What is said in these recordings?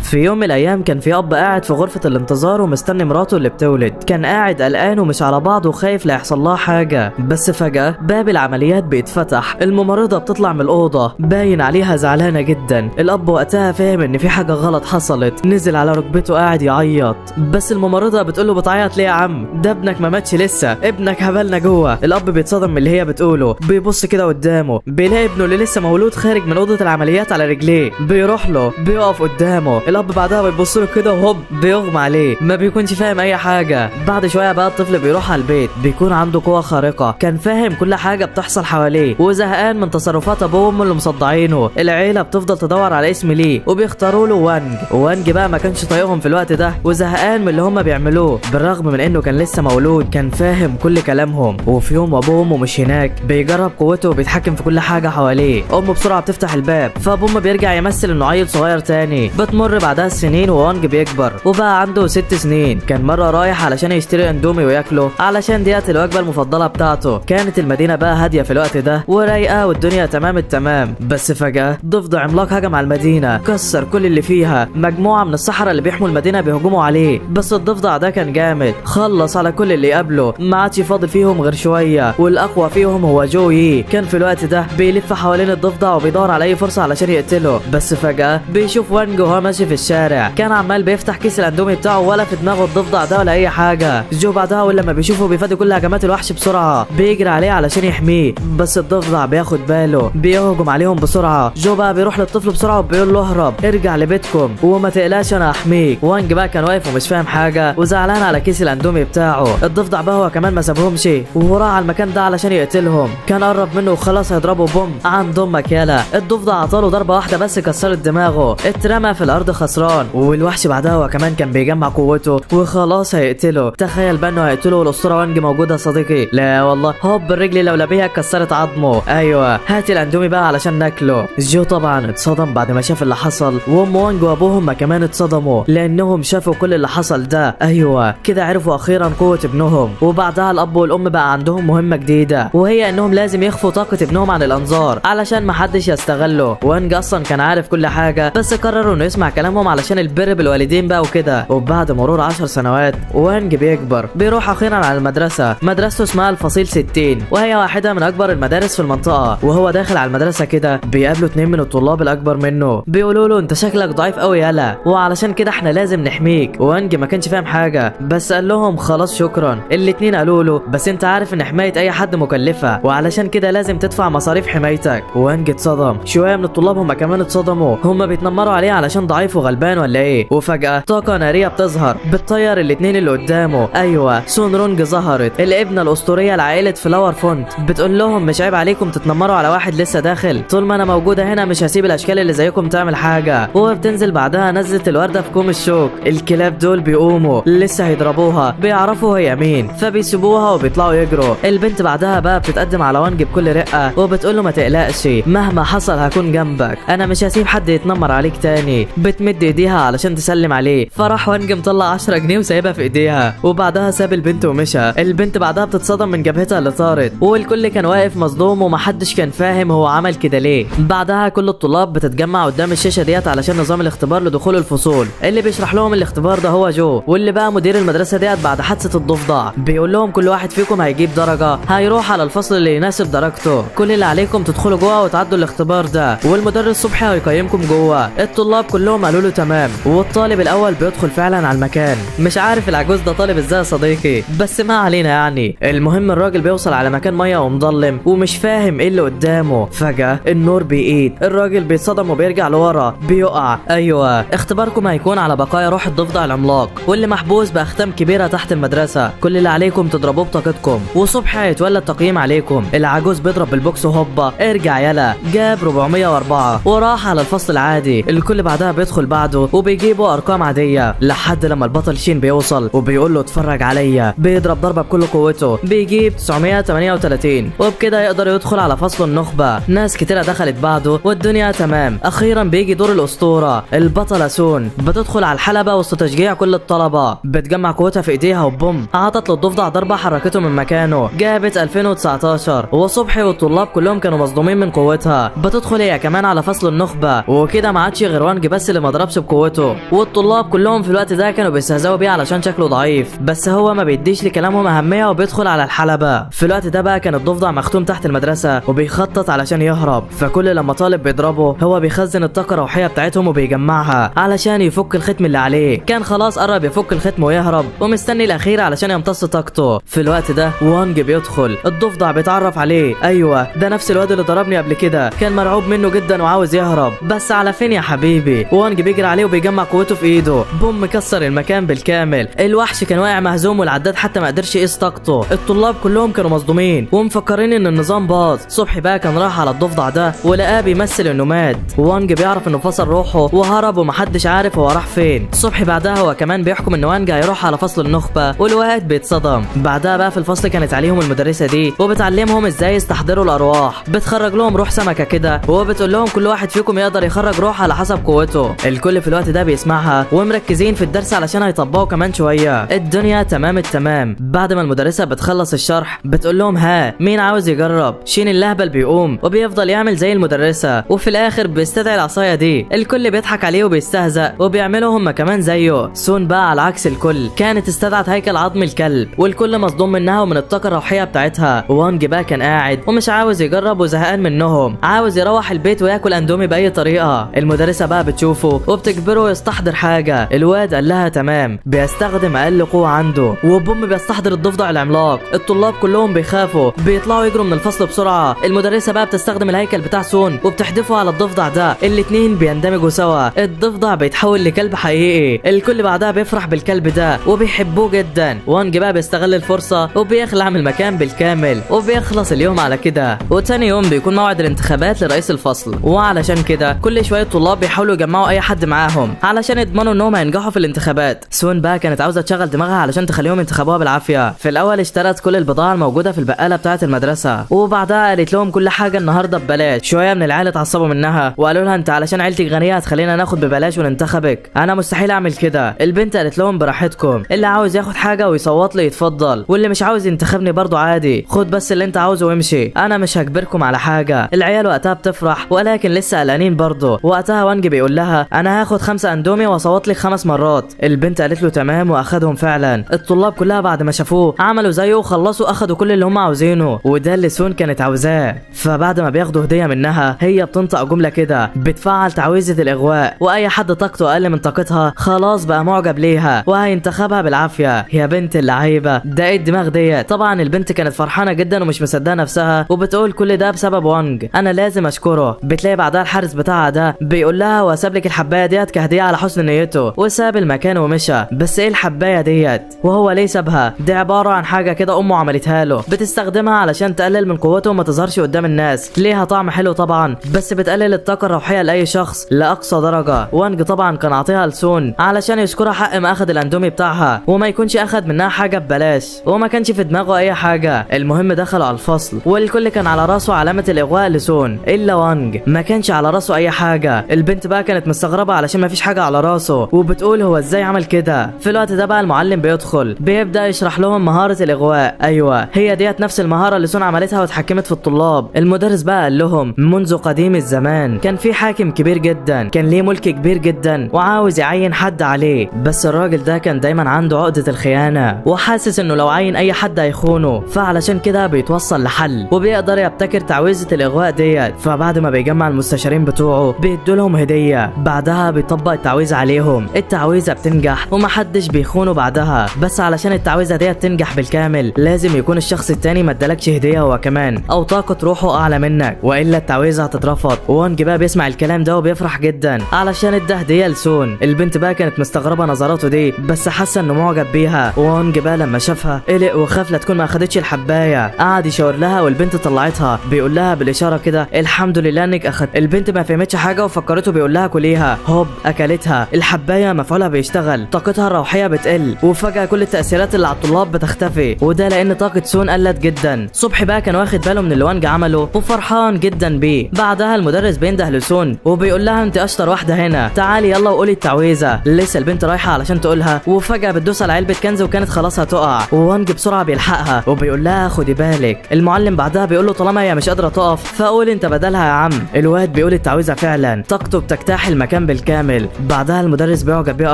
في يوم من الايام كان في اب قاعد في غرفة الانتظار ومستني مراته اللي بتولد. كان قاعد قلقان ومش على بعضه وخايف لا يحصل لها حاجة. بس فجأة باب العمليات بيتفتح، الممرضة بتطلع من الأوضة باين عليها زعلانة جدا. الاب وقتها فاهم ان في حاجة غلط حصلت، نزل على ركبته قاعد يعيط. بس الممرضة بتقوله بتعيط ليه يا عم؟ ده ابنك ما ماتش لسه، ابنك هبلنا جوه. الاب بيتصدم من اللي هي بتقوله، بيبص كده قدامه بيلاقي ابنه اللي لسه مولود خارج من اوضه العمليات على رجليه. بيروح له بيقف قدامه، الاب بعدها بيبص له كده وهوب بيغمى عليه، ما بيكونش فاهم اي حاجه. بعد شويه بقى الطفل بيروح على البيت، بيكون عنده قوه خارقه، كان فاهم كل حاجه بتحصل حواليه وزهقان من تصرفات ابوه وامه اللي مصدعينه. العيله بتفضل تدور على اسم ليه وبيختاروا له وانج. وانج بقى ما كانش طايقهم في الوقت ده وزهقان من اللي هم بيعملوه، بالرغم من انه كان لسه مولود كان فاهم كل كلامهم. وفي يوم ابوه وامه مش هناك، بيجرب قوته وبيتحكم في كل حاجه حواليه. امه بسرعه بتفتح الباب، فابوه بيرجع يمثل انه عيل صغير تاني. بتمر بعدها السنين ووانج بيكبر وبقى عنده 6 سنين. كان مره رايح علشان يشتري اندومي وياكله علشان ديت الوجبه المفضله بتاعته. كانت المدينه بقى هاديه في الوقت ده ورايقه والدنيا تمام التمام. بس فجاه ضفدع عملاق هجم على المدينه، كسر كل اللي فيها. مجموعه من السحرة اللي بيحموا المدينه بيهجموا عليه، بس الضفدع ده كان جامد، خلص على كل اللي قابله، ما عادش فاضل فيهم غير شويه. والاقوى فيهم هو جوي. كان في الوقت ده بيلف حوالين الضفدع وبيدور على اي فرصه علشان يقتله. بس فجاه بيشوف وانج وهو ماشي في الشارع، كان عمال بيفتح كيس الاندومي بتاعه ولا في دماغه الضفدع ده ولا اي حاجه. جو بعدها ولما بيشوفه بيفادي كل هجمات الوحش بسرعه، بيجري عليه علشان يحميه. بس الضفدع بياخد باله، بيهجم عليهم بسرعه. جو بقى بيروح للطفل بسرعه وبيقول له اهرب، ارجع لبيتكم وما تقلقش انا هحميك. وانج بقى كان واقف ومش فاهم حاجه وزعلان على كيس الاندومي بتاعه. الضفدع بقى هو كمان ما سابهمش وراح على المكان ده علشان يقتلهم. كان قرب منه وخلاص هيضربه بوم عند امك يالا. الضفدع عطاله ضربه واحده بس كسرت دماغه، اترمى في الارض خسران. والوحش بعدها هو كمان كان بيجمع قوته وخلاص هيقتله. تخيل بقى انه هيقتله والاسطوره وانج موجوده يا صديقي. لا والله، هوب الرجل اللولبيه كسرت عظمه. ايوه هات الاندومي بقى علشان ناكله. جو طبعا اتصدم بعد ما شاف اللي حصل، وام وانج وابوهم كمان اتصدموا لانهم شافوا كل اللي حصل ده. ايوه كده عرفوا اخيرا قوه ابنهم. وبعدها الاب والام بقى عندهم مهمه جديده، وهي انهم لازم يخفوا طاقه ابنهم عن الانظار علشان ما حدش يستغله. وانج اصلا كان عارف كل حاجه، بس قرروا انه يسمع كلامهم علشان البر بالوالدين بقى وكده. وبعد مرور 10 سنوات وانج بيكبر، بيروح اخيرا على المدرسه. مدرسته اسمها الفصيل 60، وهي واحده من اكبر المدارس في المنطقه. وهو داخل على المدرسه كده بيقابله 2 من الطلاب الاكبر منه، بيقولوا له انت شكلك ضعيف قوي يالا، وعلشان كده احنا لازم نحميك. وانج ما كانش فاهم حاجه، بس قال لهم خلاص شكرا. الاتنين قالوا له بس انت عارف ان حمايه اي حد مكلفه، وعلشان كده لازم تدفع مصاريف حمايتك. وانج اتصدم. شويه من الطلاب هم كمان اتصدموا، هم بيتنمروا عليه علشان ضعيف وغلبان ولا ايه. وفجاه طاقه ناريه بتظهر بتطير الاتنين اللي قدامه. ايوه سون رونج ظهرت، الابنه الاسطوريه لعائله فلاور فونت. بتقول لهم مش عيب عليكم تتنمروا على واحد لسه داخل؟ طول ما انا موجوده هنا مش هسيب الاشكال اللي زيكم تعمل حاجه. وبتنزل بعدها نزلت الورده في كوم الشوك. الكلاب دول بيقوموا لسه هيضربوها، بيعرفوا هي مين فبيسيبوها وبيطلعوا يجروا. البنت بعدها بقى بتتقدم على وانج بكل رقه وبتقول له ما تقلقش، مهما حصل هكون جنبك، انا مش هسيب حد يتنمر عليك تاني. بتمد ايديها علشان تسلم عليه، فراح وانج مطلع 10 جنيه وسايبها في ايديها، وبعدها ساب البنت ومشى. البنت بعدها بتتصدم من جبهتها اللي طارت، والكل كان واقف مصدوم ومحدش كان فاهم هو عمل كده ليه. بعدها كل الطلاب بتتجمع قدام الشاشه ديت علشان نظام الاختبار لدخول الفصول. اللي بيشرح لهم الاختبار ده هو جو، واللي بقى مدير المدرسه ديت بعد حادثه الضفدع. بيقول لهم كل واحد فيكم هيجيب درجه، هيروح على الفصل اللي يناسب درجته. كل اللي عليكم تدخلوا جوه وتعدوا الاختبار ده، والمدرس صبحي هيقيمكم جوه. الطلاب كلهم قالوا له تمام، والطالب الاول بيدخل فعلا على المكان. مش عارف العجوز ده طالب ازاي يا صديقي، بس ما علينا يعني. المهم الراجل بيوصل على مكان ميه ومظلم ومش فاهم ايه اللي قدامه. فجاه النور بيقيد، الراجل بيتصدم وبيرجع لورا، بيقع. ايوه اختباركم هيكون على بقايا روح الضفدع العملاق واللي محبوس باختام كبيره تحت المدرسه. كل اللي عليكم تضربوه بطاقتكم، وصبحي هيتولى التقييم عليكم. العجوز بيضرب بالبوكس وهوبا ارجع يلا، جاب 404 وراح على الفصل العادي. الكل بعدها بيدخل بعده وبيجيبوا ارقام عاديه لحد لما البطل شين بيوصل وبيقول له اتفرج عليا. بيضرب ضربه بكل قوته، بيجيب 938 وبكده يقدر يدخل على فصل النخبه. ناس كتيره دخلت بعده والدنيا تمام. اخيرا بيجي دور الاسطوره البطله سون، بتدخل على الحلبه وسط تشجيع كل الطلبه، بتجمع قوتها في ايديها وبوم عطت للضفدع ضربه حركته من مكانه، جابت 2019. وصبحي والطلاب كلهم كانوا مصدومين من قوتها. بتدخل هي كمان على فصل النخبه، وكده ما عادش غير وانج بس اللي ما ضربش بقوته، والطلاب كلهم في الوقت ده كانوا بيستهزئوا بيه علشان شكله ضعيف، بس هو ما بيديش لكلامهم اهميه وبيدخل على الحلبه. في الوقت ده بقى كان الضفدع مختوم تحت المدرسه وبيخطط علشان يهرب، فكل لما طالب بيضربه هو بيخزن الطاقه الروحيه بتاعتهم وبيجمعها علشان يفك الختم اللي عليه. كان خلاص قرب يفك الختم ويهرب ومستني الاخير علشان يمتص طاقته. في الوقت ده وانج بيدخل، الضفدع بيتعرف عليه، ايوه ده نفس الواد اللي ضربني قبل كده، كان مرعوب منه جدا وعاوز يهرب، بس على فين يا حبيبي؟ وانج بيجري عليه وبيجمع قوته في ايده، بوم مكسر المكان بالكامل. الوحش كان واقع مهزوم والعداد حتى ما قدرش يقيس طاقته. الطلاب كلهم كانوا مصدومين ومفكرين ان النظام باظ. صبحي بقى كان راح على الضفدع ده ولقاه بيمثل انه مات، وانج بيعرف انه فصل روحه وهرب ومحدش عارف هو راح فين. صبحي بعدها هو كمان بيحكم ان وانج هيروح على فصل النخبه، والواد بيتصدم. بعدها بقى في الفصل كانت عليهم المدرسه دي وبتعلمهم ازاي يستحضروا الارواح، بتخرج لهم روح سمكه كده وبتقول لهم كل واحد فيكم يقدر يخرج روح على حسب قوته. الكل في الوقت ده بيسمعها ومركزين في الدرس علشان هيطبقوا كمان شويه. الدنيا تمام التمام. بعد ما المدرسه بتخلص الشرح بتقول لهم ها مين عاوز يجرب؟ شين اللهبل بيقوم وبيفضل يعمل زي المدرسه، وفي الاخر بيستدعي العصايه دي. الكل بيضحك عليه وبيستهزأ وبيعملوا هم كمان زيه. سون بقى على عكس الكل كانت استدعت هيكل عظم الكلب، والكل مصدوم منها ومن الطاقه الروحيه بتاعتها. وانج بقى كان قاعد ومش عاوز يجرب وزهقان منهم، عاوز يروح البيت وياكل اندومي باي طريقه. المدرسه بقى بتشوفه وبتجبره يستحضر حاجه. الواد قال لها تمام، بيستخدم اقل قوه عنده وبوم بيستحضر الضفدع العملاق. الطلاب كلهم بيخافوا بيطلعوا يجروا من الفصل بسرعه. المدرسه بقى بتستخدم الهيكل بتاع سون وبتحدفه على الضفدع ده، الاتنين بيندمجوا سوا، الضفدع بيتحول لكلب حقيقي. الكل بعدها بيفرح بالكلب ده وبيحبوه جدا. وانج بقى بيستغل الفرصه وبيخلع من المكان بالكامل وبيخلص اليوم على كده. وتاني يوم بيكون موعد الانتخابات لرئيس الفصل، وعلشان كده كل شويه طلاب بيحاولوا يجمعوا اي حد معاهم علشان يضمنوا انهم هينجحوا في الانتخابات. سون بقى كانت عاوزه تشغل دماغها علشان تخليهم ينتخبوها بالعافيه. في الاول اشترت كل البضاعه الموجوده في البقاله بتاعه المدرسه، وبعدها قالت لهم كل حاجه النهارده ببلاش. شويه من العيال اتعصبوا منها وقالوا لها انت علشان عيلتك غنيه هتخلينا ناخد ببلاش وننتخبك؟ انا مستحيل اعمل كده. البنت قالت لهم براحتكم، اللي عاوز ياخد حاجه ويصوت لي يتفضل، واللي مش عاوز ينتخبني برضو عادي، خد بس اللي انت عاوزه وامشي، انا مش هجبركم على حاجه. العيال وقتها بتفرح ولكن لسه قلقانين برضو. وقتها وانج بيقول لها انا هاخد 5 اندومي واصوت لك 5 مرات. البنت قالت له تمام واخدهم فعلا. الطلاب كلها بعد ما شافوه عملوا زيه وخلصوا اخدوا كل اللي هم عاوزينه، وده اللي سون كانت عاوزاه. فبعد ما بياخدوا هديه منها هي بتنطق جمله كده بتفعل تعويذه الاغواء، واي حد طاقته اقل من طاقتها خلاص بقى معجب ليها وهينتخبها بالعافيه. يا بنت اللعيبه ده ايه الدماغ ديت؟ طبعا البنت كانت فرحانه جدا ومش مصدقه نفسها وبتقول كل ده بسبب وانج، انا لازم اشكره. بتلاقي بعدها الحارس بتاعها ده بيقول لها وساب لك الحبايه ديت كهديه على حسن نيته، وساب المكان ومشى. بس ايه الحبايه ديت وهو ليه سابها؟ دي عباره عن حاجه كده امه عملتها له، بتستخدمها علشان تقلل من قوته وما تظهرش قدام الناس. ليها طعم حلو طبعا بس بتقلل الطاقه الروحيه لاي شخص لاقصى درجه. وانج طبعا كان عاطيها لسون علشان يشكرها حق ما اخد الاندومي بتاعها وما يكونش اخد منها حاجه ببلاش، وما كانش في دماغه اي حاجه. المهم دخلوا على الفصل والكل كان على راسه علامه الاغواء لسون الا وانج ما كانش على راسه اي حاجه. البنت بقى كانت مستغربه علشان ما فيش حاجه على راسه وبتقول هو ازاي عمل كده. في الوقت ده بقى المعلم بيدخل بيبدا يشرح لهم مهاره الاغواء. ايوه هي ديت نفس المهاره اللي سون عملتها واتحكمت في الطلاب. المدرس بقى قال لهم منذ قديم الزمان كان في حاكم كبير جدا كان ليه ملك كبير جدا وعاوز يعين حد عليه، بس الراجل ده كان دايما عنده عقده الخيانه وحاسس انه لو عين اي حد هيخونه، فعلشان كده بيتوصل لحل وبيقدر يبتكر تعويذه الاغواء ديت. فبعد ما بيجمع المستشارين بتوعه بيدوا لهم هديه، بعدها بيطبق التعويذه عليهم. التعويذه بتنجح ومحدش بيخونه بعدها، بس علشان التعويذه ديت تنجح بالكامل لازم يكون الشخص التاني ما ادالكش هديه هو كمان او طاقه روحه اعلى منك، والا التعويذه هتترفض. وانج بقى بيسمع الكلام ده وبيفرح جدا علشان ادى هديه لسون. البنت بقى كانت مستغربه نظراته دي بس حاسه انه معجب بيها. وانج بقى لما شافها قلق وخاف لا تكون ما اخدتش الحبايه، قعد يشاور لها والبنت طلعتها بيقول لها بالاشاره كده الحمد لله انك اخدت. البنت ما فهمتش حاجه وفكرته بيقول لها كليها، هوب اكلتها. الحبايه مفعولها بيشتغل، طاقتها الروحيه بتقل وفجاه كل التاثيرات اللي على الطلاب بتختفي، وده لان طاقه سون قلت جدا. صبحي بقى كان واخد باله من اللي وانج عمله وفرحان جدا بيه. بعدها المدرس بينده لسون وبيقول لها انت اشطر واحده هنا، تعالي يلا وقولي التعويذه. لسه البنت رايحه علشان تقولها وفجاه بتدوس على علبه كنز وكانت خلاص هتقع، ووانج بسرعه بيلحقها وبيقول لها خدي بالك. المعلم بعدها بيقول له طالما هي مش قادره تقف فقول انت بدلها يا عم. الواد بيقول التعويذه فعلا، طاقته بتجتاح المكان المكان بالكامل. بعدها المدرس بيعجب بيه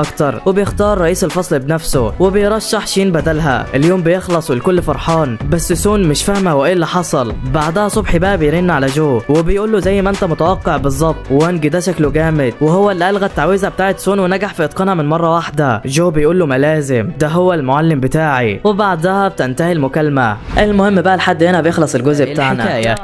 اكتر وبيختار رئيس الفصل بنفسه وبيرشح شين بدلها. اليوم بيخلص والكل فرحان، بس سون مش فاهمه هو ايه اللي حصل. بعدها صبحي بقى بيرن على جو وبيقول له زي ما انت متوقع بالظبط، وانج ده شكله جامد وهو اللي الغى التعويذه بتاعت سون ونجح في اتقانها من مره واحده. جو بيقول له ما لازم، ده هو المعلم بتاعي. وبعدها بتنتهي المكالمه. المهم بقى لحد هنا بيخلص الجزء بتاعنا.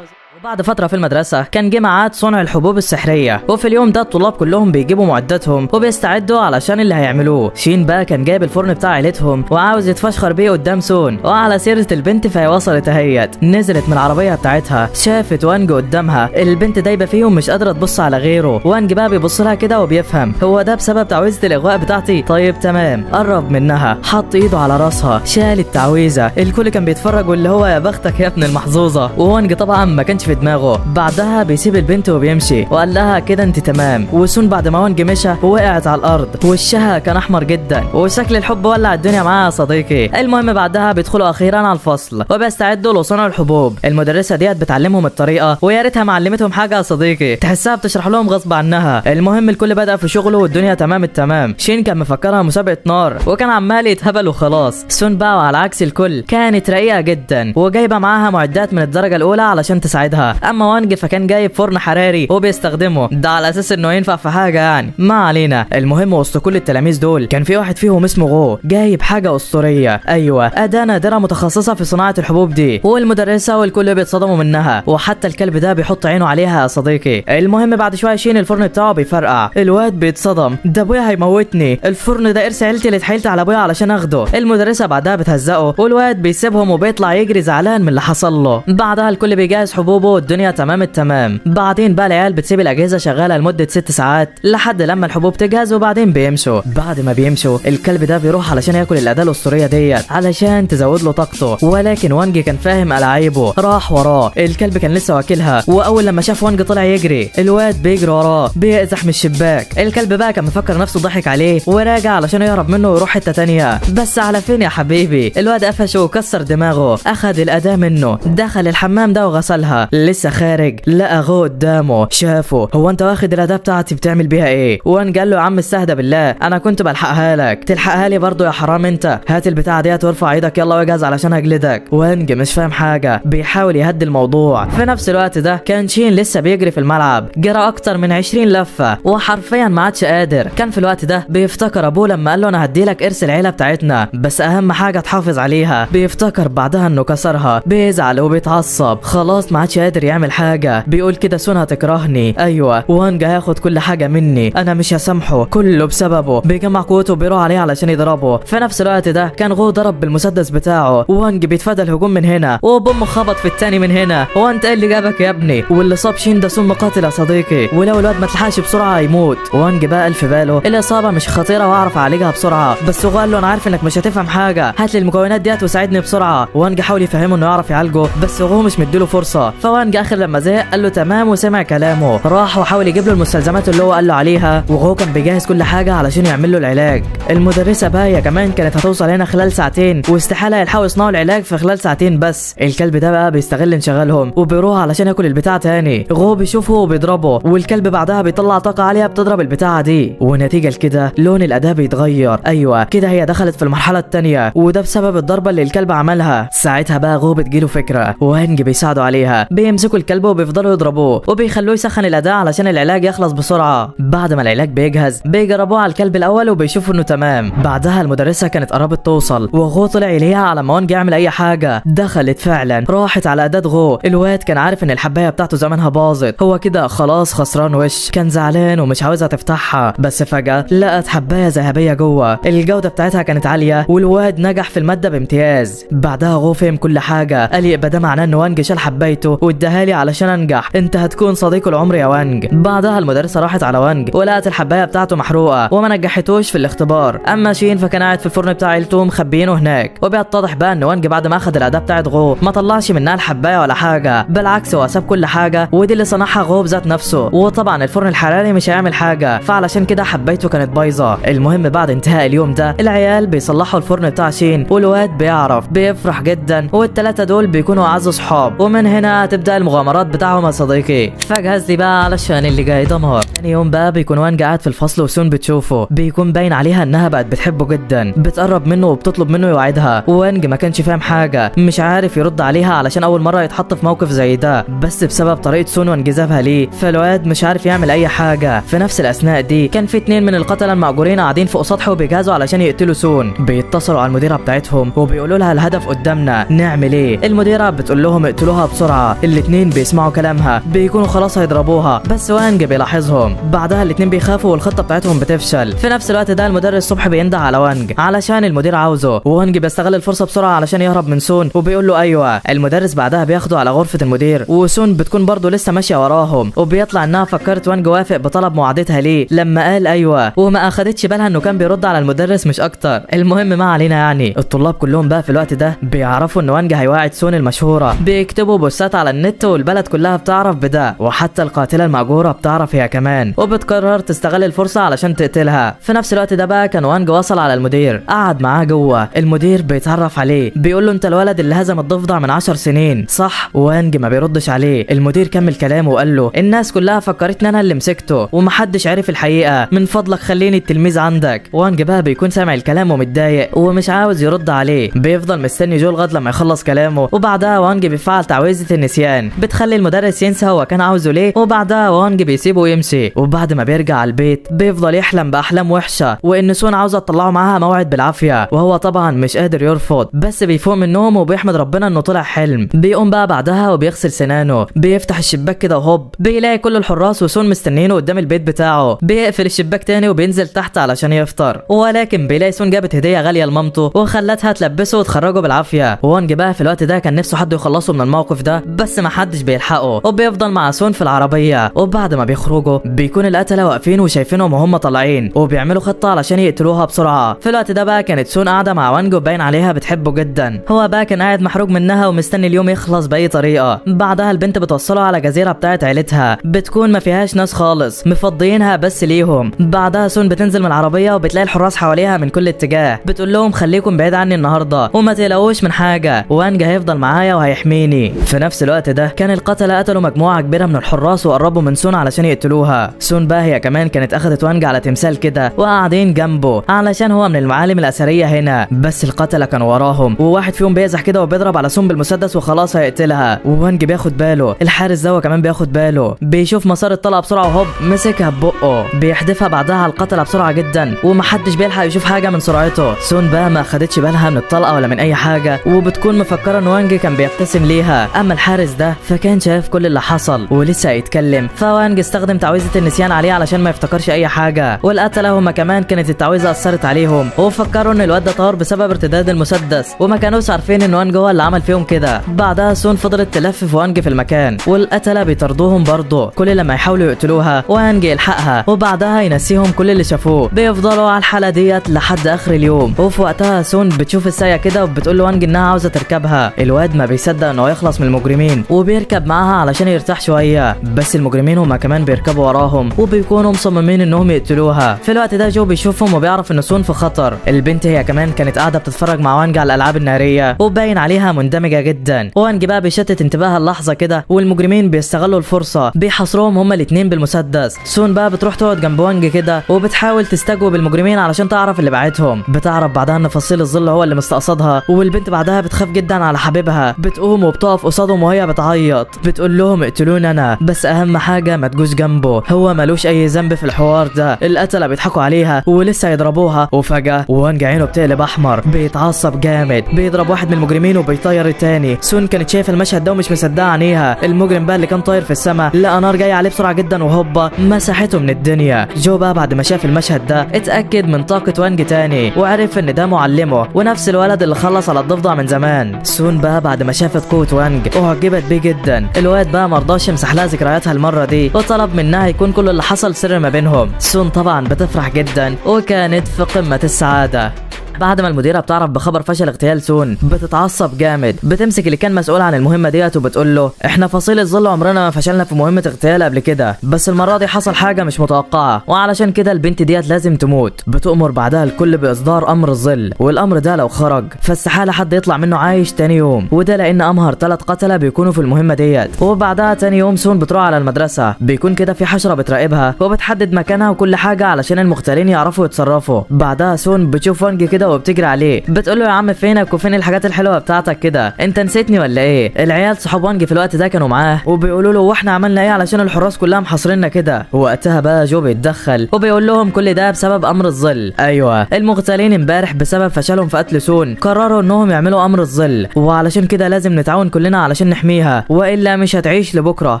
وبعد فترة في المدرسة كان جه ميعاد صنع الحبوب السحرية، وفي اليوم ده الطلاب كلهم بيجيبوا معداتهم وبيستعدوا علشان اللي هيعملوه. شين بقى كان جايب الفرن بتاع عيلتهم وعاوز يتفشخر بيه قدام سون. وعلى سيرة البنت فهي وصلت اهيت، نزلت من العربية بتاعتها، شافت وانج قدامها، البنت دايبة فيهم مش قادرة تبص على غيره. وانج بقى بيبص لها كده وبيفهم هو ده بسبب تعويذة الإغواء بتاعتي. طيب تمام، قرب منها، حط ايده على راسها، شال التعويذة. الكل كان بيتفرج واللي هو يا بختك يا ابن المحظوظة. وانج طبعا ما كانش في دماغه. بعدها بيسيب البنت وبيمشي وقال لها كده انت تمام. وسون بعد ما وانج مشى وقعت على الارض، وشها كان احمر جدا وشكل الحب ولع الدنيا معاها يا صديقي. المهم بعدها بيدخلوا اخيرا على الفصل وبيستعدوا لصنع الحبوب. المدرسه ديت بتعلمهم الطريقه، ويا ريتها ما علمتهم حاجه يا صديقي، تحسها بتشرح لهم غصب عنها. المهم الكل بدأ في شغله والدنيا تمام التمام. شين كان مفكرها مسابقه نار وكان عمال يتهبل وخلاص. سون بقى وعلى عكس الكل كانت رقيقه جدا وجايبه معاها معدات من الدرجه الاولى علشان تساعدها. اما وانج فكان جايب فرن حراري وبيستخدمه ده على اساس انه ينفع في حاجه يعني. ما علينا. المهم وسط كل التلاميذ دول كان في واحد فيهم اسمه غو، جايب حاجه اسطوريه، ايوه اداه نادره متخصصه في صناعه الحبوب دي. والمدرسه والكل بيتصدموا منها، وحتى الكلب ده بيحط عينه عليها يا صديقي. المهم بعد شويه شين الفرن بتاعه بيفرقع، الواد بيتصدم، ده ابويا هيموتني، الفرن ده ارث عيلتي اللي اتحايلت على ابويا علشان اخده. المدرسه بعدها بتهزقه والواد بيسيبهم وبيطلع يجري زعلان من اللي حصل له. بعدها الكل بيجهز حبوبه والدنيا تمام التمام. بعدين بقى العيال بتسيب الاجهزه شغاله لمده 6 ساعات لحد لما الحبوب تجهز، وبعدين بيمشوا. بعد ما بيمشوا الكلب ده بيروح علشان ياكل الاداه الاسطوريه ديت علشان تزود له طاقته. ولكن وانج كان فاهم ألاعيبه، راح وراه. الكلب كان لسه واكلها، واول لما شاف وانج طلع يجري، الواد بيجري وراه بيقزح من الشباك. الكلب بقى كان مفكر نفسه ضحك عليه وراجع علشان يهرب منه ويروح حته تانيه. بس على فين يا حبيبي؟ الواد قفشه وكسر دماغه، اخد الاداه منه، دخل الحمام ده وغسلها. لسه خارج لقى غو قدامه، شافه، هو انت واخد الاداه بتاعتي بتعمل بيها ايه؟ وان قال له يا عم استهدى بالله، انا كنت بلحقها لك، تلحقها لي برضه يا حرام انت، هات البتاعه ديت وارفع ايدك يلا واجهز علشان اجلدك. وانج مش فاهم حاجه، بيحاول يهدي الموضوع. في نفس الوقت ده كان شين لسه بيجري في الملعب، جرى اكتر من 20 لفه وحرفيا ما عادش قادر. كان في الوقت ده بيفتكر ابوه لما قال له انا هديلك ارث العيله بتاعتنا، بس اهم حاجه تحافظ عليها. بيفتكر بعدها انه كسرها، بيزعل وبيتعصب، خلاص ما عادش قادر يعمل حاجه. بيقول كده سون هتكرهني، ايوه وانج هياخد كل حاجه مني، انا مش هسامحه، كله بسببه. بيجمع قوته وبيروح عليه علشان يضربه. في نفس الوقت ده كان غو ضرب بالمسدس بتاعه، وانج بيتفادى الهجوم من هنا وبوم خبط في التاني من هنا. هو انت ايه اللي جابك يا ابني؟ واللي صاب شين ده سون مقاتل يا صديقي، ولو الواد ما تلحقش بسرعه هيموت. وانج بقى الف باله الاصابه مش خطيره واعرف اعالجها بسرعه، بس غو قال له انا عارف انك مش هتفهم حاجه، هات لي المكونات ديت وساعدني بسرعه. وانج حاول يفهمه انه يعرف يعالجه، بس غو مش مديله فرصه. فوانج اخر لما زهق قال له تمام وسمع كلامه، راح وحاول يجيب له المستلزمات اللي هو قال له عليها. وغو كان بيجهز كل حاجه علشان يعمل له العلاج. المدرسه بايه كمان كانت هتوصل هنا خلال ساعتين، واستحاله يلحقوا يصنعوا العلاج في خلال ساعتين بس. الكلب ده بقى بيستغل انشغالهم وبيروح علشان ياكل البتاع تاني. غو بيشوفه وبيضربه، والكلب بعدها بيطلع طاقه عاليه بتضرب البتاعه دي، ونتيجه لكده لون الاداه بيتغير. ايوه كده هي دخلت في المرحله الثانيه، وده بسبب الضربه اللي الكلب عملها. ساعتها بقى غو بتجيله فكره، وهنج بيساعدوا عليها، بيمسكوا الكلب وبيفضلوا يضربوه وبيخلوه يسخن الاداه علشان العلاج يخلص بسرعه. بعد ما العلاج بيجهز بيجربوه على الكلب الاول وبيشوفوا انه تمام. بعدها المدرسه كانت قربت توصل، وغو طلع يلاقيها على ما وانج يعمل اي حاجه. دخلت فعلا، راحت على اداه غو. الواد كان عارف ان الحبايه بتاعته زمانها باظت، هو كده خلاص خسران وش، كان زعلان ومش عاوزها تفتحها. بس فجاه لقت حبايه ذهبيه جوه، الجوده بتاعتها كانت عاليه، والواد نجح في الماده بامتياز. بعدها غو فهم كل حاجه، قال يبقى ده معناه ان وانج شال حبايته واداها لي علشان انجح، انت هتكون صديق العمر يا وانج. بعدها المدرسه راحت على وانج ولقت الحبايه بتاعته محروقه وما نجحتوش في الاختبار. اما شين فكان قاعد في الفرن بتاع عيلته مخبيينه هناك. وبيتضح بقى ان وانج بعد ما اخذ الاداه بتاعت غو ما طلعش منها الحبايه ولا حاجه، بالعكس هو ساب كل حاجه، ودي اللي صنعها غو بذات نفسه. وطبعا الفرن الحراري مش هيعمل حاجه، فعلشان كده حبايته كانت بايظه. المهم بعد انتهاء اليوم ده العيال بيصلحوا الفرن بتاع شين، والواد بيعرف بيفرح جدا، والثلاثه دول بيكونوا اعز صحاب. ومن هنا هتبدا وتبدا المغامرات بتاعهم يا صديقي. فجهز لي بقى علشان اللي جاي دمار. ثاني يوم بقى بيكون وانج قاعد في الفصل وسون بتشوفه، بيكون باين عليها انها بقت بتحبه جدا، بتقرب منه وبتطلب منه يوعدها، وانج ما كانش فاهم حاجه، مش عارف يرد عليها علشان اول مره يتحط في موقف زي ده، بس بسبب طريقه سون وانجذابها ليه فالواد مش عارف يعمل اي حاجه. في نفس الاثناء دي كان في 2 من القتله المأجورين قاعدين فوق سطح وبيجهزوا علشان يقتلوا سون، بيتصلوا على المديره بتاعتهم وبيقولوا لها الهدف قدامنا نعمل ايه. المديره بتقول لهم اقتلوها بسرعه. الاتنين بيسمعوا كلامها، بيكونوا خلاص هيضربوها، بس وانج بيلاحظهم. بعدها الاتنين بيخافوا والخطه بتاعتهم بتفشل. في نفس الوقت ده المدرس الصبح بينده على وانج علشان المدير عاوزه، ووانج بيستغل الفرصه بسرعه علشان يهرب من سون وبيقول له ايوه. المدرس بعدها بياخده على غرفه المدير، وسون بتكون برضه لسه ماشيه وراهم، وبيطلع انها فكرت وانج وافق بطلب معادتها ليه لما قال ايوه، وما اخدتش بالها انه كان بيرد على المدرس مش اكتر. المهم ما علينا يعني. الطلاب كلهم بقى في الوقت ده بيعرفوا ان وانج هيواعد سون المشهوره، بيكتبوا بوستات على النت والبلد كلها بتعرف بده، وحتى القاتله المأجوره بتعرف هي كمان، وبتقرر تستغل الفرصه علشان تقتلها. في نفس الوقت ده بقى كان وانج وصل على المدير، قعد معاه جوه. المدير بيتعرف عليه، بيقول له انت الولد اللي هزم الضفدع من 10 سنين صح؟ وانج ما بيردش عليه. المدير كمل كلامه وقال له الناس كلها فكرتني انا اللي مسكته ومحدش عارف الحقيقه، من فضلك خليني التلميذ عندك. وانج بقى بيكون سامع الكلام ومتضايق ومش عاوز يرد عليه، بيفضل مستني جو لغايه لما يخلص كلامه، وبعدها وانج بيفعل تعويذه النسيان بتخلي المدرس ينسى هو كان عاوزه ليه، وبعدها وانج بيسيبه ويمشي. وبعد ما بيرجع على البيت بيفضل يحلم باحلام وحشه، وان سون عاوزه تطلعه معاها موعد بالعافيه، وهو طبعا مش قادر يرفض، بس بيفوق من النوم وبيحمد ربنا انه طلع حلم. بيقوم بقى بعدها وبيغسل سنانه، بيفتح الشباك كده وهوب بيلاقي كل الحراس وسون مستنينه قدام البيت بتاعه. بيقفل الشباك تاني وبينزل تحت علشان يفطر، ولكن بيلاقي سون جابت هديه غاليه لمامته وخلتها تلبسه وتخرجه بالعافيه. وانج بقى في الوقت ده كان نفسه حد يخلصه من الموقف ده، بس ما حدش بيلحقه، وبيفضل مع سون في العربيه. وبعد ما بيخرجوا بيكون القتله واقفين وشايفينهم وهم طالعين، وبيعملوا خطه علشان يقتلوها بسرعه. في الوقت ده بقى كانت سون قاعده مع وانج وباين عليها بتحبه جدا، هو بقى كان قاعد محروق منها ومستني اليوم يخلص باي طريقه. بعدها البنت بتوصله على جزيره بتاعت عيلتها، بتكون ما فيهاش ناس خالص، مفضيينها بس ليهم. بعدها سون بتنزل من العربيه وبتلاقي الحراس حواليها من كل اتجاه، بتقول لهم خليكم بعيد عني النهارده وما تقلقوش من حاجه، وانج هيفضل معايا وهيحميني. في نفس الوقت ده كان القتله قتلوا مجموعه كبيره من الحراس وقربوا من سون علشان يقتلوها. سون بقى هي كمان كانت اخذت وانج على تمثال كده وقاعدين جنبه علشان هو من المعالم الاثريه هنا، بس القتله كانوا وراهم، وواحد فيهم بيزح كده وبيضرب على سون بالمسدس وخلاص هيقتلها. ووانج بياخد باله، الحارس ده كمان بياخد باله، بيشوف مسار الطلقه بسرعه وهوب مسكها ببقه، بيحدفها بعدها على القتله بسرعه جدا ومحدش بيلحق يشوف حاجه من سرعته. سون بقى ما خدتش بالها من الطلقه ولا من اي حاجه، وبتكون مفكره ان وانج كان بيبتسم ليها، اما الحارس ده فكان شايف كل اللي حصل ولسه هيتكلم. فوانج استخدم تعويذه النسيان عليه علشان ما يفتكرش اي حاجه، والقتله هما كمان كانت التعويذه اثرت عليهم وفكروا ان الواد ده طار بسبب ارتداد المسدس، وما كانوش عارفين ان وانج هو اللي عمل فيهم كده. بعدها سون فضلت تلفف وانج في المكان، والقتله بيطاردوهم برضه، كل لما يحاولوا يقتلوها وانج يلحقها وبعدها ينسيهم كل اللي شافوه. بيفضلوا على الحاله ديت لحد اخر اليوم، وفي وقتها سون بتشوف السايه كده وبتقول لوانج انها عاوزه تركبها. الواد ما بيصدق انه يخلص من المجرمين وبيركب معاها علشان يرتاح شويه، بس المجرمين هما كمان بيركبوا وراهم وبيكونوا مصممين انهم يقتلوها. في الوقت ده جو بيشوفهم وبيعرف ان سون في خطر. البنت هي كمان كانت قاعده بتتفرج مع وانج على الالعاب الناريه وباين عليها مندمجه جدا. وانج بقى بيشتت انتباهها اللحظه كده، والمجرمين بيستغلوا الفرصه بيحاصروهم هما الاثنين بالمسدس. سون بقى بتروح تقعد جنب وانج كده وبتحاول تستجوب المجرمين علشان تعرف اللي بعتهم. بتعرف بعدها ان فصيل الظل هو اللي مستقصدها، والبنت بعدها بتخاف جدا على حبيبها، بتقوم وبتقف قصادهم وهي بتعيط، بتقول لهم اقتلوني انا بس اهم حاجه ما تجوش جنبه، هو ملوش اي ذنب في الحوار ده. القتله بيضحكوا عليها ولسه يضربوها، وفجاه وانج عينه بتقلب احمر، بيتعصب جامد، بيضرب واحد من المجرمين وبيطير التاني. سون كانت شايفه المشهد ده ومش مصدقه عينيها. المجرم بقى اللي كان طاير في السماء لقى نار جايه عليه بسرعه جدا وهوبا مسحته من الدنيا. جو بقى بعد ما شاف المشهد ده اتاكد من طاقه وانج تاني وعرف ان ده معلمه ونفس الولد اللي خلص على الضفدع من زمان. سون بقى بعد ما شافت قوه وانج اعجبت بيه جدا. الواد بقى مرضاش يمسح لها ذكرياتها المره دي وطلب منها يكون كل اللي حصل سر ما بينهم. سون طبعا بتفرح جدا وكانت في قمه السعاده. بعد ما المديره بتعرف بخبر فشل اغتيال سون بتتعصب جامد، بتمسك اللي كان مسؤول عن المهمه ديت وبتقول له احنا فصيل الظل عمرنا ما فشلنا في مهمه اغتيال قبل كده، بس المره دي حصل حاجه مش متوقعه وعلشان كده البنت ديت لازم تموت. بتؤمر بعدها الكل باصدار امر الظل، والامر ده لو خرج فاستحاله حد يطلع منه عايش تاني يوم، وده لان امهر 3 قتله بيكونوا في المهمه ديت. وبعدها تاني يوم سون بتروح على المدرسه، بيكون كده في حشره بتراقبها وبتحدد مكانها وكل حاجه علشان المغتالين يعرفوا يتصرفوا. بعدها سون بتشوف وانج كده وبتجري عليه، بتقول له يا عم فينك وفين الحاجات الحلوه بتاعتك كده، انت نسيتني ولا ايه؟ العيال صحاب وانج في الوقت ده كانوا معاه وبيقولوا له واحنا عملنا ايه علشان الحراس كلها محاصريننا كده. وقتها بقى جو بيتدخل وبيقول لهم كل ده بسبب امر الظل. ايوه المغتالين امبارح بسبب فشلهم في قتل سون قرروا انهم يعملوا امر الظل، وعلشان كده لازم نتعاون كلنا علشان نحميها والا مش هتعيش لبكره.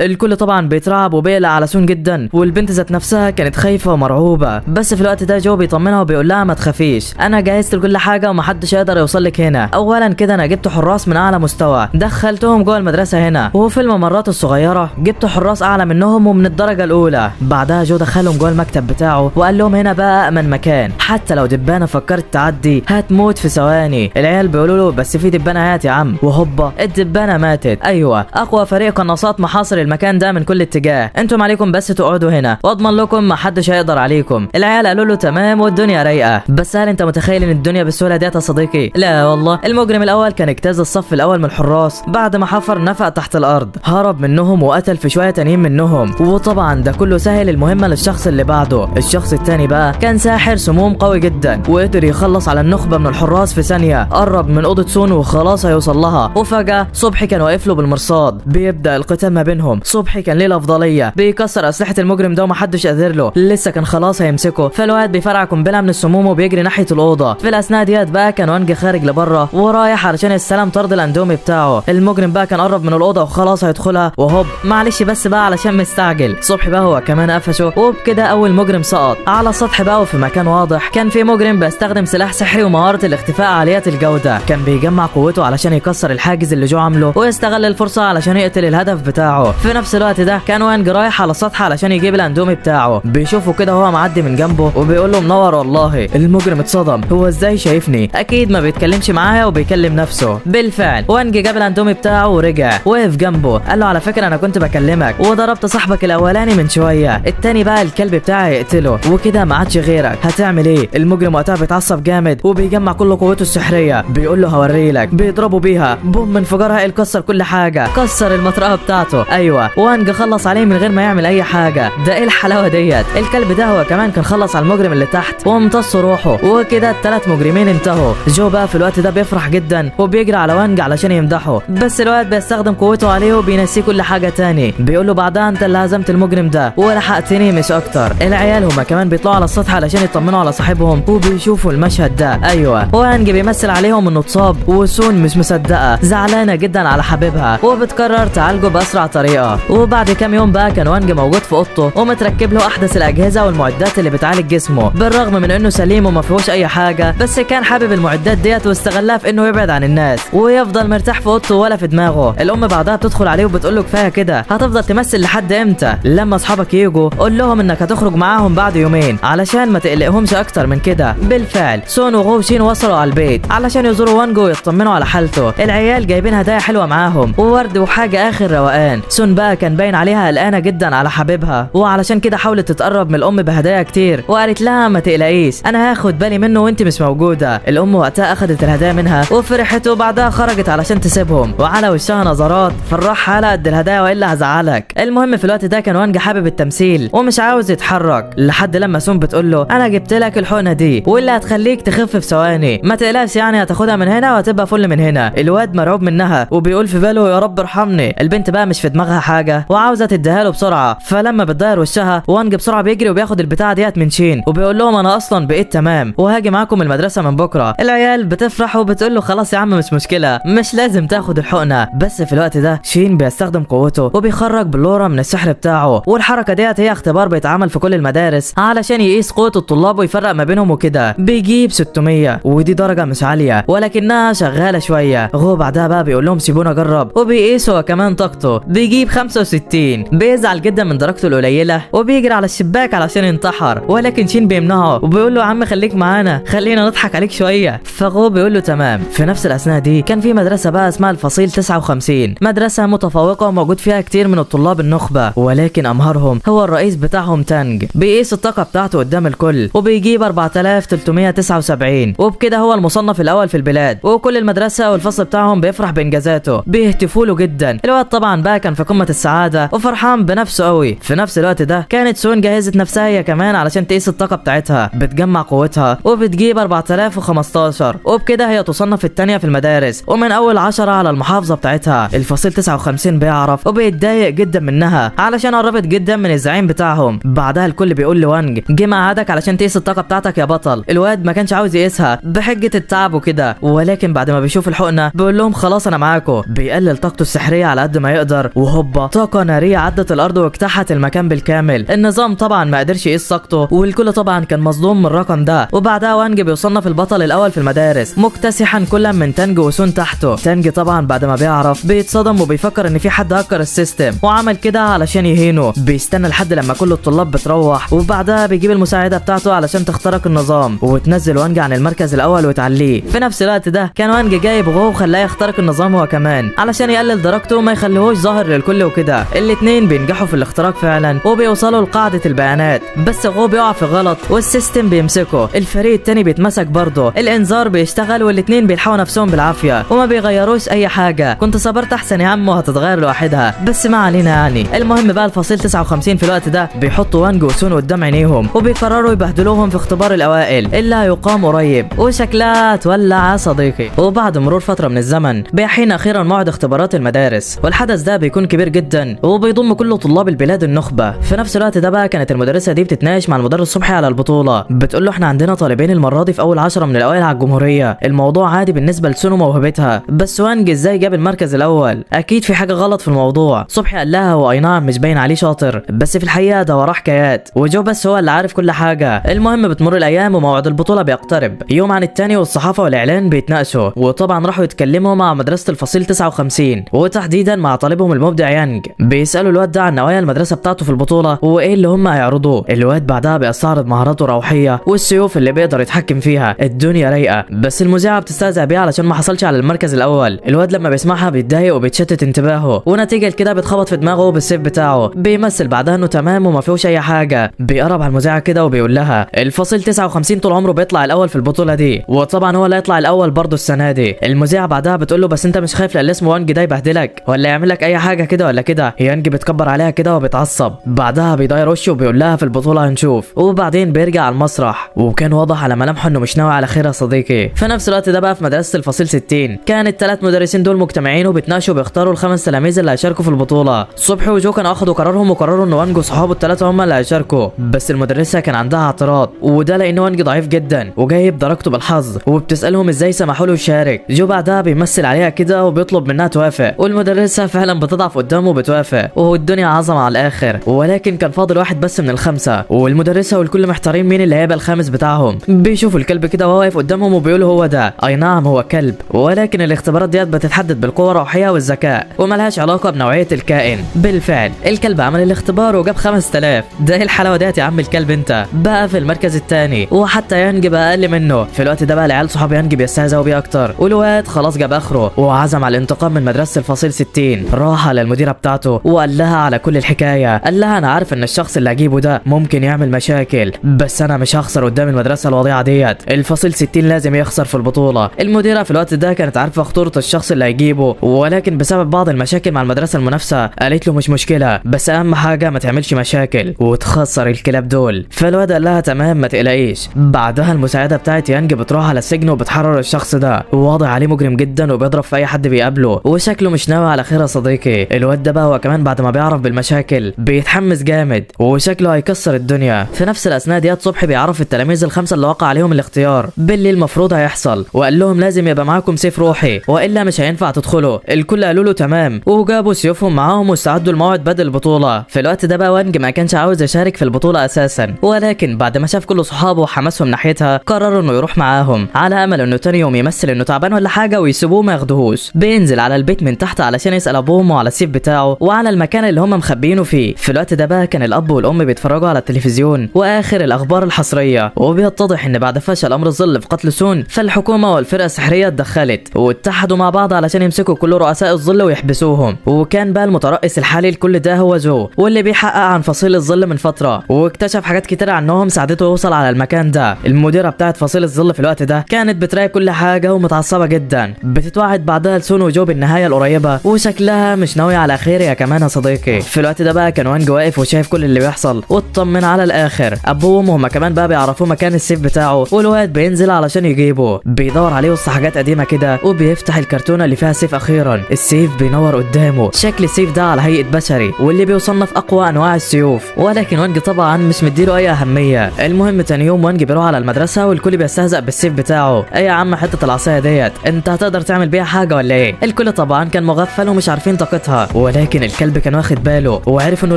الكل طبعا بيترعب وبيقلق على سون جدا، والبنت ذات نفسها كانت خايفه ومرعوبه، بس في الوقت ده جو بيطمنها وبيقول لها ما تخافيش، انا جهزت لكل حاجه ومحدش يقدر يوصل لك هنا. اولا كده انا جبت حراس من اعلى مستوى دخلتهم جوه المدرسه هنا، وفي الممرات الصغيره جبت حراس اعلى منهم ومن الدرجه الاولى. بعدها جو دخلهم جوه المكتب بتاعه وقال لهم هنا بقى امن مكان، حتى لو دبانه فكرت تعدي هتموت في ثواني. العيال بيقولوا له بس في دبانه هات يا عم، وهوبا الدبانه ماتت. ايوه اقوى فريق قناصات محاصر المكان ده من كل اتجاه، انتم عليكم بس تقعدوا هنا واضمن لكم ما حدش هيقدر عليكم. العيال قالوا له تمام والدنيا رايقه، بس هل انت متخيل ان الدنيا بالسهوله ديت يا صديقي؟ لا والله. المجرم الاول كان اجتاز الصف الاول من الحراس بعد ما حفر نفق تحت الارض، هرب منهم وقتل في شويه تانيين منهم، وطبعا ده كله سهل المهمه للشخص اللي بعده. الشخص التاني بقى كان ساحر سموم قوي جدا وقدر يخلص على النخبه من الحراس في ثانيه، قرب من اوضه سون وخلاص هيوصل لها، وفجاه صبحي كان واقف له بالمرصاد. بيبدا القتال ما بينهم، صبحي كان ليه الافضليه، بيكسر اسلحه المجرم ده ومحدش قادر له، لسه كان خلاص هيمسكه، فالواد بيفرع قنبله من السموم وبيجري ناحيه الاوضه. في الاثناء ديت بقى كان وانج خارج لبره ورايح علشان يستلم طرد الاندومي بتاعه. المجرم بقى كان قرب من الاوضه وخلاص هيدخلها، وهوب معلش بس بقى علشان مستعجل صبحي بقى هو كمان قفشه، وبكده اول مجرم سقط على السطح بقى. وفي مكان واضح كان في مجرم بيستخدم سلاح سحري ومهاره الاختفاء عاليه الجوده، كان بيجمع قوته علشان يكسر الحاجز اللي جو عامله ويستغل الفرصه علشان يقتل الهدف بتاعه. في نفس الوقت ده كان وانج رايح على السطح علشان يجيب الاندومي بتاعه، بيشوفه كده وهو معدي من جنبه وبيقول له منور والله. المجرم اتصدم، هو ازاي شايفني؟ اكيد ما بيتكلمش معايا وبيكلم نفسه. بالفعل وانج جاب الاندومي بتاعه ورجع وقف جنبه، قال له على فكره انا كنت بكلمك وضربت صاحبك الاولاني من شويه، التاني بقى الكلب بتاعي يقتله وكده ما عادش غيرك، هتعمل ايه؟ المجرم وقتها بيتعصب جامد وبيجمع كل قوته السحريه، بيقول له هوريلك، بيضربوا بيها بوم، انفجار هائل كسر كل حاجه، كسر المطرقه بتاعته. ايوه وانج خلص عليه من غير ما يعمل اي حاجه، ده ايه الحلاوه ديت؟ الكلب ده هو كمان كان خلص على المجرم اللي تحت وامتص روحه، وكده ال3 مجرمين انتهوا. جو بقى في الوقت ده بيفرح جدا وبيجري على وانج علشان يمدحه، بس الواد بيستخدم قوته عليه وبينسيه كل حاجه تاني، بيقول له بعدها انت اللي هزمت المجرم ده ولحقتني مش اكتر. العيال هما كمان بيطلعوا على السطح علشان يطمنوا على صاحبهم وبيشوفوا المشهد ده. ايوه وانج بيمثل عليهم انه اتصاب، وسون مش مصدقه زعلانه جدا على حبيبها وبتقرر تعالجه باسرع طريقه. وبعد كام يوم بقى كان وانج موجود في اوضته ومتركب له احدث الاجهزه والمعدات اللي بتعالج جسمه، بالرغم من انه سليم وما فيهوش اي حاجه، بس كان حابب المعدات ديت واستغلها في انه يبعد عن الناس ويفضل مرتاح في اوضته ولا في دماغه. الام بعدها بتدخل عليه وبتقول له كفايه كده، هتفضل تمثل لحد امتى؟ لما اصحابك يجوا قول لهم انك هتخرج معاهم بعد يومين علشان ما تقلقهمش اكتر من كده. بالفعل سون وغوشين وصلوا على البيت علشان يزوروا وانج ويطمنوا على حالته. العيال جايبين هدايا حلوه معاهم وورد وحاجه اخر روقان. سون بقى كان باين عليها قلقانه جدا على حبيبها، وعلشان كده حاولت تتقرب من الام بهدايا كتير وقالت لها ما تقلقيش انا هاخد بالي منه وانت مش موجوده. الام وقتها اخدت الهدايا منها وفرحت، وبعدها خرجت علشان تسيبهم وعلى وشها نظرات فرحها على قد الهدايا والا هزعلك. المهم في الوقت ده كان وانج حابب التمثيل ومش عاوز يتحرك لحد لما سون بتقول له انا جبت لك الحقنه دي واللي هتخليك تخف في ثواني، ما تقلقش يعني هتاخدها من هنا وهتبقى فل من هنا. الواد مرعوب منها وبيقول في باله يا رب ارحمني. البنت بقى مش في دماغها حاجه وعاوزه تديها له بسرعه، فلما بتداير وشها وانج بسرعه بيجري وبياخد البتاعه ديت من شين وبيقول لهم انا اصلا بقيت تمام وهاجي معاكم المدرسه من بكره. العيال بتفرح وبتقول له خلاص يا عم مش مشكله، مش لازم تاخد الحقنه. بس في الوقت ده شين بيستخدم قوته وبيخرج بلورا من السحر بتاعه، والحركه ديت هي اختبار بيتعمل في كل المدارس علشان يقيس قوه الطلاب ويفرق ما بينهم وكده. بيجيب 600 ودي درجه مش عاليه ولكنها شغاله شويه. غو بعدها بقى بيقول لهم سيبونا اجرب وبيقيس هو كمان طاقته، بيجيب 65. بيزعل جدا من درجته القليله وبيجري على الشباك علشان ينتحر، ولكن شين بيمنعه وبيقول له يا عم خليك معانا خلينا خلينا نضحك عليك شويه. فغو بيقول له تمام. في نفس الاثناء دي كان في مدرسه بقى اسمها الفصيل 59، مدرسه متفوقه وموجود فيها كتير من الطلاب النخبه، ولكن امهرهم هو الرئيس بتاعهم تانج. بيقيس الطاقه بتاعته قدام الكل وبيجيب 4379، وبكده هو المصنف الاول في البلاد، وكل المدرسه والفصل بتاعهم بيفرح بانجازاته، بيهتفوا له جدا. الواد طبعا بقى كان في قمه السعاده وفرحان بنفسه قوي. في نفس الوقت ده كانت سون جهزت نفسها هي كمان علشان تقيس الطاقه بتاعتها، بتجمع قوتها وبتجيب 4015، وبكده هي تصنف الثانيه في المدارس ومن اول 10 على المحافظه بتاعتها. الفصيل 59 بيعرف وبيتضايق جدا منها علشان قربت جدا من الزعيم بتاعهم. بعدها الكل بيقول لوانج جه ميعادك علشان تقيس الطاقه بتاعتك يا بطل. الواد ما كانش عاوز يقيسها بحجه التعب وكده، ولكن بعد ما بيشوف الحقنه بيقول لهم خلاص انا معاكم. بيقلل طاقته السحريه على قد ما يقدر، وهوبا طاقه ناريه عدت الارض واجتاحت المكان بالكامل. النظام طبعا ما قدرش يقيس طاقته، والكل طبعا كان مصدوم من الرقم ده. وبعدها وانج بيصنف البطل الاول في المدارس مكتسحا كل من تانج وسون تحته. تانج طبعا بعد ما بيعرف بيتصدم وبيفكر ان في حد هكر السيستم وعمل كده علشان يهينه. بيستنى لحد لما كل الطلاب بتروح، وبعدها بيجيب المساعده بتاعته علشان تخترق النظام وتنزل وانج عن المركز الاول وتعليه. في نفس الوقت ده كان وانج جايب غو وخلاه يخترق النظام هو كمان علشان يقلل درجته وما يخليهوش ظاهر للكل وكده. الاتنين بينجحوا في الاختراق فعلا وبيوصلوا لقاعده البيانات، بس غو بيقع في غلط والسيستم بيمسكه. الفريق التاني بيتمسك برضه، الانذار بيشتغل والاتنين بيلحقوا نفسهم بالعافيه وما بيغيروش اي حاجه. كنت صبرت احسن يا عم وهتتغير لوحدها، بس ما علينا يعني. المهم بقى الفصيل 59 في الوقت ده بيحطوا وانج وسون قدام عينيهم وبيقرروا يبهدلوهم في اختبار الاوائل اللي هيقام قريب، وشكلها تولع يا صديقي. وبعد مرور فتره من الزمن بيحين اخيرا موعد اختبارات المدارس، والحدث ده بيكون كبير جدا وبيضم كل طلاب البلاد النخبه. في نفس الوقت ده بقى كانت المدرسه دي بتتناقش مع المدرس صبحي على البطوله، بتقول له احنا عندنا طالبين المره دي في اول 10 من الاوائل على الجمهوريه. الموضوع عادي بالنسبه لسون وموهبتها، بس وانج ازاي جاب المركز الاول؟ اكيد في حاجه غلط في الموضوع. صبحي قال لها هو اي نعم مش باين عليه شاطر، بس في الحقيقه ده وراه حكايات، وجو بس هو اللي عارف كل حاجه. المهم بتمر الايام وموعد البطوله بيقترب، يوم عن التاني والصحافه والاعلان بيتناقشوا، وطبعا راحوا يتكلموا مع مدرسه الفصيل 59 وتحديدا مع طالبهم المبدع يانج. بيسالوا الواد ده عن نوايا المدرسه بتاعته في البطوله وايه اللي هم هيعرضوه. الواد بعدها بيستعرض مهاراته الروحيه والسيوف اللي بيقدر يتحكم فيها. الدنيا رايقه، بس المذيعه بتستهزأ بيه علشان ما حصلش على المركز الاول. الواد لما بيسمعها بيتضايق وبيتشتت انتباهه، ونتيجه لكده بيتخبط في دماغه بالسيف بتاعه. بيمثل بعدها انه تمام وما فيهوش اي حاجه. بيقرب على المذيعه كده وبيقول لها الفصيل 59 طول عمره بيطلع الاول في البطوله دي، وطبعا هو اللي هيطلع الاول برضه السنه دي. المذيعه بعدها بتقول له بس انت مش خايف لان اسمه وانج ده يبهدلك ولا يعمل لك اي حاجه كده ولا كده؟ يانج بتكبر عليها كده وبيتعصب. بعدها بيداير وشه وبيقول لها في البطوله هنشوف. وبعدين بيرجع على المسرح، وكان واضح على ملامحه انه مش ناوي على خير يا صديقي. في نفس الوقت ده بقى في مدرسه الفصيل 60 كان الثلاث مدرسين دول مجتمعين وبيتناقشوا بيختاروا الخمس تلاميذ اللي هيشاركوا في البطوله. صبحي وجو كانوا اخدوا قرارهم وقرروا ان وانج وصحابه الثلاثه هم اللي هيشاركوا، بس المدرسه كان عندها اعتراض، وده لان وانج ضعيف جدا وجايب درجته بالحظ، وبتسالهم ازاي سمحوا له يشارك. جو بعدها بيمثل عليها كده وبيطلب منها توافق، والمدرسه فعلا بتضعف قدامه وبتوافق، والدنيا عظمه على الاخر. ولكن كان فاضل واحد بس من الخمسه، والمدرسه والكل محتارين مين اللي هيبقى الخامس بتاعهم. بيشوفوا الكلب كده وهو واقف قدامهم وبيقولوا هو ده. اي نعم هو كلب، ولكن الاختبارات ديت بتتحدد بالقوه الروحيه والذكاء وملهاش علاقه بنوعيه الكائن. بالفعل الكلب عمل الاختبار وجاب 5000. ده ايه الحلاوه ديت يا عم الكلب؟ انت بقى في المركز الثاني، وحتى يانج بقى اقل منه. في الوقت ده بقى العيال صحاب يانج بيستهزئوا بيه اكتر، والواد خلاص جاب اخره وعزم على الانتقام من مدرسه الفصيل 60. راح على المديره بتاعته وقال لها على كل الحكايه. قال لها انا عارف ان الشخص اللي هجيبه ده ممكن يعمل مشاكل، بس انا مش هخسر قدام المدرسه الوضيعه ديت. الفصيل 60 لازم يخسر في البطوله. المديره في الوقت ده كانت عارفه خطوره الشخص اللي هيجيبه، ولكن بسبب بعض المشاكل مع المدرسه المنافسه قالت له مش مشكله، بس اهم حاجه ما تعملش مشاكل وتخسر الكلاب دول. فالواد قال لها تمام ما تقلقيش. بعدها المساعده بتاعت يانج بتروح على السجن وبتحرر الشخص ده، وواضح عليه مجرم جدا وبيضرب في اي حد بيقابله، وشكله مش ناوي على خير يا صديقي. الواد ده بقى هو كمان بعد ما بيعرف بالمشاكل بيتحمس جامد وشكله هيكسر الدنيا. في نفس الاثناء ديت صبحي بيعرف التلاميذ الخمسه اللي وقع عليهم الاختيار باللي المفروض هيحصل، وقال لهم لازم يبقى معاكم سيف روحي والا مش هينفع تدخلوا. الكل قالوا له تمام وجابوا سيوفهم معاهم واستعدوا لموعد بدء البطوله. في الوقت ده بقى وانج ما كانش عاوز يشارك في البطوله اساسا، ولكن بعد ما شاف كل صحابه وحماسهم ناحيتها قرروا انه يروح معاهم على امل انه تاني يوم يمثل انه تعبان ولا حاجه ويسيبوه ما ياخدوهوش. بينزل على البيت من تحت علشان يسال ابوه وامه على السيف بتاعه وعلى المكان اللي هم مخبيينه فيه. في الوقت ده بقى كان الاب والام بيتفرجوا على التلفزيون واخر الاخبار الحصريه، وبيتضح ان بعد فشل امر الظل في قتل سون، فالحكومه والفرقه السحريه اتدخلت واتحدوا مع بعض علشان يمسكوا كل رؤساء الظل ويحبسوهم. وكان بقى المترأس الحالي لكل ده هو جو، واللي بيحقق عن فصيل الظل من فتره، واكتشف حاجات كتير عنهم ساعدته يوصل على المكان ده. المديره بتاعت فصيل الظل في الوقت ده كانت بتراقب كل حاجه ومتعصبه جدا، بتتوعد بعدها لسون وجو بالنهايه القريبه، وشكلها مش ناويه على خير يا كمان يا صديقي. في الوقت ده بقى كان وانج واقف وشايف كل اللي بيحصل واطمن على الاخر. ابوه وامه كمان بقى بيعرفوا مكان السيف بتاعه، والواد بينزل علشان يجيبه، بيدور عليه وسط حاجات قديمه كده، وبيفتح الكرتونه اللي فيها سيف. اخيرا السيف بينور قدامه، شكل السيف ده على هيئه بشري واللي بيصنف اقوى انواع السيوف، ولكن وانج طبعا مش مديله اي اهميه. المهم تاني يوم وانج بيروح على المدرسه والكل بيستهزأ بالسيف بتاعه. ايه يا عم حته العصايه ديت، انت هتقدر تعمل بيها حاجه ولا ايه؟ الكل طبعا كان مغفل ومش عارفين طاقتها، ولكن الكلب كان واخد باله وعرف انه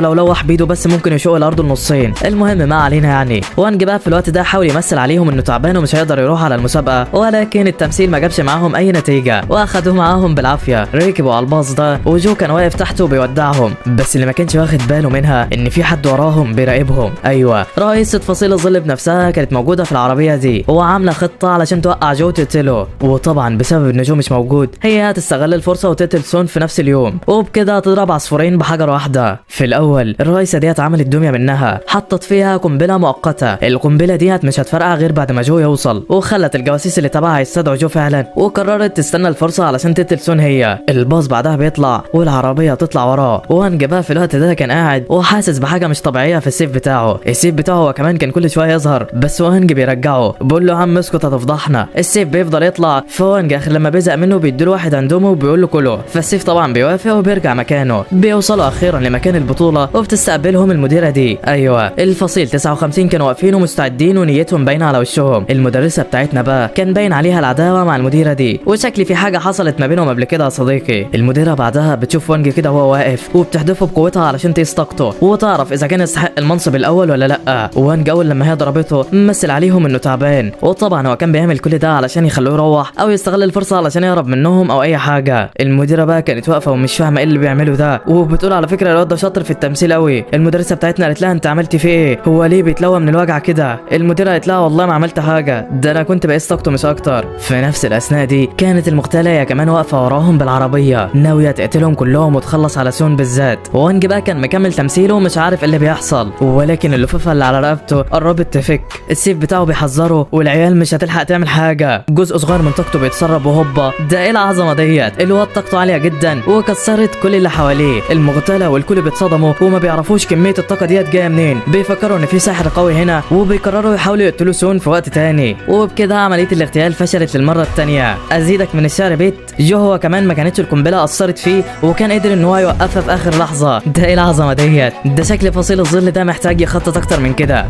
لو لوح بيده بس ممكن يشق الارض النصين. المهم ما علينا يعني. وانج بقى في الوقت ده حاول يمثل عليهم انه تعبان ومش هيقدر يروح على المسابقه، ولكن التمثيل ما جابش معاهم اي نتيجه واخدوه معاهم بالعافيه. ركبوا على الباص ده وجو كان واقف تحته وبيودعهم، بس اللي ما كانش واخد باله منها ان في حد وراهم بيراقبهم. ايوه رئيسة فصيل الظل بنفسها كانت موجوده في العربيه دي وعامله خطه علشان توقع جو تقتله، وطبعا بسبب ان جو مش موجود هي هتستغل الفرصه وتقتل سون في نفس اليوم، وبكده هتضرب عصفورين بحجر واحده. في الاول الرئيسه ديت عملت دميه منها، حطت فيها قنبله مؤقته. القنبله ديت مش هتفرقع غير بعد ما جو يوصل، وخلت الجواسيس اللي تبعها يستدعوا جو فعلا، وقررت تستنى الفرصه علشان تقتل سون هي. الباص بعدها بيطلع والعربيه تطلع وراه، وانج بقى في الوقت ده كان قاعد وحاسس بحاجه مش طبيعيه في السيف بتاعه. السيف بتاعه هو كمان كان كل شويه يظهر، بس وانج بيرجعه بيقول له يا عم اسكت هتفضحنا. السيف بيفضل يطلع، فوانج اخر لما بيزهق منه بيديله واحد اندومه وبيقول له كله، فالسيف طبعا بيوافق وبيرجع مكانه. بيوصلوا اخيرا لمكان البطوله وبتستقبلهم المديره دي. ايوه الفصيل 59 كانوا واقفين ومستعدين ونيتهم باينه على وشهم. المدرسه بتاعتنا بقى كان باين عليها العداوه مع المديره دي، وشكلي في حاجه حصلت ما بينهم قبل كده يا صديقي. المديره بعدها بتشوف وانج كده وهو واقف وبتحدفه بقوتها علشان تقيس طاقته وتعرف اذا كان يستحق المنصب الاول ولا لا. وانج اول لما هي ضربته مثل عليهم انه تعبان، وطبعا هو كان بيعمل كل ده علشان يخلوه يروح او يستغل الفرصه علشان يهرب منهم او اي حاجه. المديره بقى كانت واقفه ومش فاهمه ايه اللي بيعمله ده، وبتقول على فكره الواد ده شاطر في التمثيل قوي. المدرسه بتاعتنا قالت لها انت عملتي فيه ايه؟ هو ليه بيتلوى من الوجع كده؟ المديره قالت لها والله ما عملت حاجه، ده انا كنت بقيس طاقته مش اكتر. في نفس الاثناء دي كانت المغتاله هي كمان واقفه وراهم بالعربيه ناويه تقتلهم كلهم وتخلص على سون بالذات. وانج بقى كان مكمل تمثيله ومش عارف ايه اللي بيحصل، ولكن اللفافه اللي على رقبته قربت تفك. السيف بتاعه بيحذره والعيال مش هتلحق تعمل حاجه، جزء صغير من طاقته بيتسرب وهوبا ده ايه العظمه ديت. الواد طاقته عاليه جدا وكسرت كل اللي حواليه. المغتاله والكل بيتصدموا وما بيعرفوش كميه الطاقه ديت جايه منين، بيفكروا ان في ساحر قوي هنا وبيقرروا يحاولوا يقتلوا سون في وقت تاني. وبكده عمليه الاغتيال فشلت للمره الثانيه. ازيدك من الشعر بيت، جو هو كمان ما كانتش القنبله اثرت فيه وكان قدر ان هو يوقفها في اخر لحظه. ده ايه العظمه ديت، ده شكل فصيل الظل ده محتاج يخطط اكتر من كده.